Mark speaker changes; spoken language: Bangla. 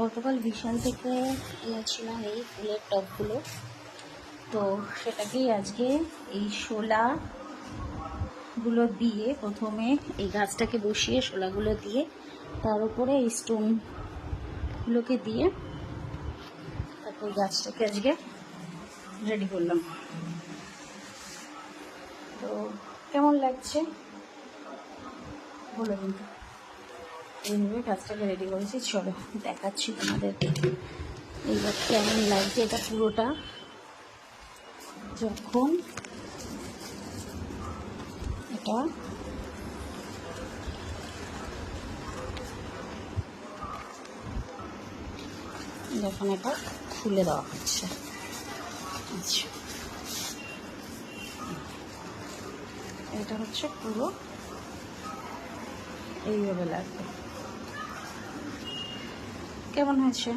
Speaker 1: গতকাল বিশাল থেকে এনেছিলাম এই ফুলের টবগুলো, তো সেটাকেই আজকে এই শোলাগুলো দিয়ে প্রথমে এই গাছটাকে বসিয়ে শোলাগুলো দিয়ে তার উপরে এই স্টোনগুলোকে দিয়ে তারপর গাছটাকে আজকে রেডি করলাম। তো কেমন লাগছে বলে কিন্তু এইভাবে গাছটাকে রেডি করেছি। চলো দেখাচ্ছি তোমাদেরকে এইবার কেমন লাগছে এটা পুরোটা। যখন এটা খুলে দেওয়া হচ্ছে, আচ্ছা এটা হচ্ছে পুরো এইভাবে লাগবে। কেমন হয়েছে?